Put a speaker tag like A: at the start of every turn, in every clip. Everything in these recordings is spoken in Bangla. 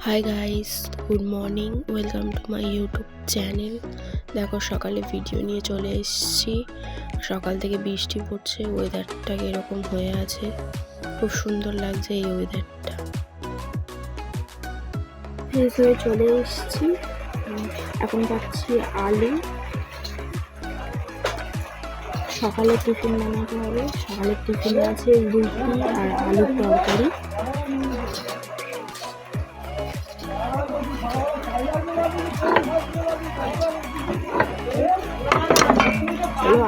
A: Hi guys, good morning, welcome to my YouTube channel. দেখো সকালে ভিডিও নিয়ে চলে এসেছি। সকাল থেকে বৃষ্টি পড়ছে, ওয়েদারটা এরকম হয়ে আছে, খুব সুন্দর লাগছে এই ওয়েদারটা। ফ্রেশ হয়ে চলে এসেছি, এখন পাচ্ছি আলু। সকালে টিফিন বানাতে হবে। সকালের টিফিনে আছে রুটি আর আলুর তরকারি।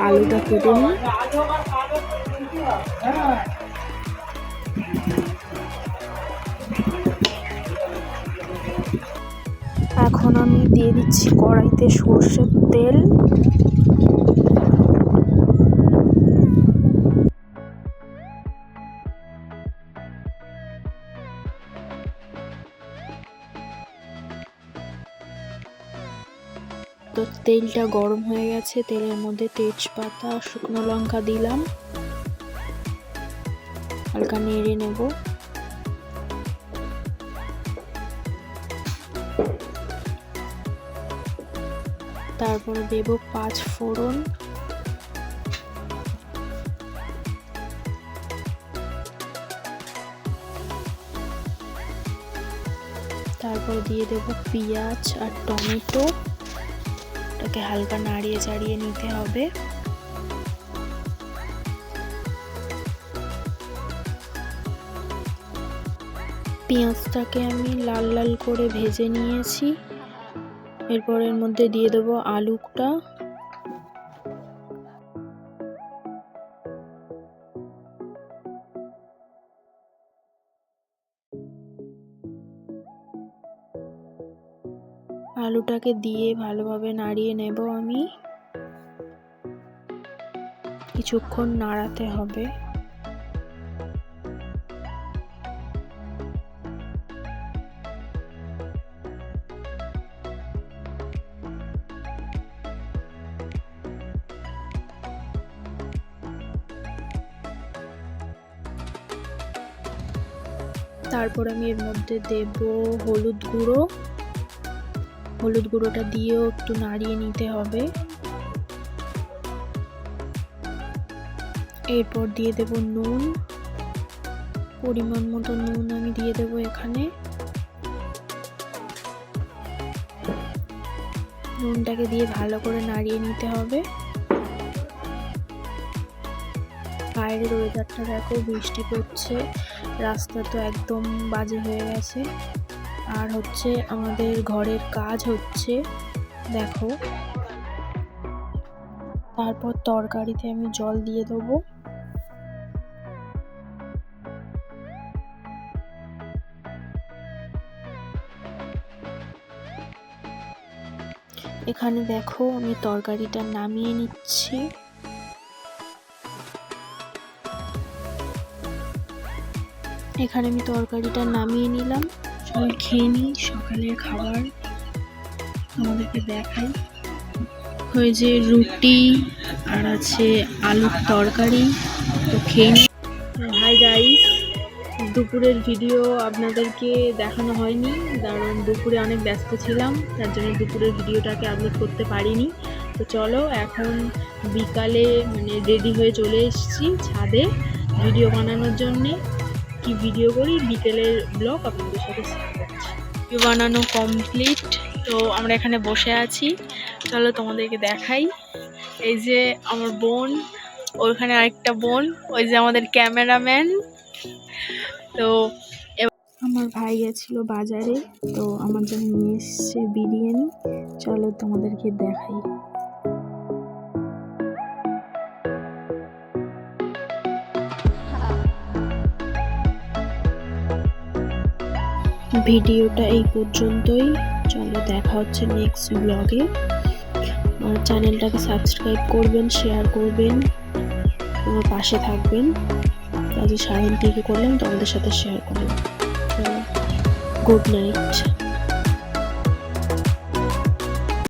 A: আলুটা কেটে নিই। এখন আমি দিয়ে দিচ্ছি কড়াইতে সর্ষের তেল। তো তেলটা গরম হয়ে গেছে, তেলের মধ্যে তেজপাতা, শুকনো লঙ্কা দিলাম, হালকা নেড়ে নেব। তারপর দেব 5 ফোড়ন, তারপর দিয়ে দেব পেঁয়াজ আর টমেটো। এটাকে হালকা নাড়িয়ে চাড়িয়ে নিতে হবে। পেঁয়াজটাকে আমি লাল লাল করে ভেজে নিয়েছি। এরপর এর মধ্যে দিয়ে দেব আলুটা। আলুটাকে দিয়ে ভালোভাবে নাড়িয়ে নেব আমি। কিছুক্ষণ নাড়াতে হবে। তারপর আমি এর মধ্যে দেব হলুদ গুঁড়ো। হলুদ গুঁড়োটা দিয়েও একটু নাড়িয়ে নিতে হবে। এরপর দিয়ে দেব নুন, পরিমাণ মতো নুন আমি দিয়ে দেব এখানে। নুনটাকে দিয়ে ভালো করে নাড়িয়ে নিতে হবে। বাইরের ওয়েদারটা দেখো, বৃষ্টি পড়ছে, রাস্তা তো একদম বাজে হয়ে গেছে। আর হচ্ছে আমাদের ঘরের কাজ হচ্ছে, দেখো। তারপর তরকারিতে আমি জল দিয়ে দেবো। এখানে দেখো আমি তরকারিটা নামিয়ে নিচ্ছি। এখানে আমি তরকারিটা নামিয়ে নিলাম। চল খেয়ে নিই সকালের খাবার, আমাদেরকে দেখাই। হয়েছে রুটি আর আছে আলুর তরকারি, তো খেয়ে নিই। হাই গাইস, দুপুরের ভিডিও আপনাদেরকে দেখানো হয়নি, কারণ দুপুরে অনেক ব্যস্ত ছিলাম, তার জন্য দুপুরের ভিডিওটাকে আপলোড করতে পারিনি। তো চলো এখন বিকালে রেডি হয়ে চলে এসেছি ছাদে ভিডিও বানানোর জন্যে। কি ভিডিও করি, বিকেলের ব্লগ আপনাদের সাথে শেয়ার করছি। ভিডিও বানানো কমপ্লিট, তো আমরা এখানে বসে আছি। চলো তোমাদেরকে দেখাই। এই যে আমার বোন, ওইখানে আরেকটা বোন, ওই যে আমাদের ক্যামেরাম্যান। তো আমার ভাই গেছিল বাজারে, তো আমার জন্য নিয়ে এসছে বিরিয়ানি। চলো তোমাদেরকে দেখাই। ভিডিওটা এই পর্যন্তই। চলো দেখা হচ্ছে নেক্সট ব্লগে। আমার চ্যানেলটাকে সাবস্ক্রাইব করবেন, শেয়ার করবেন, আমার পাশে থাকবেন। আজ সারাদিন কী কী করলাম তোমাদের সাথে শেয়ার করলাম। Good night.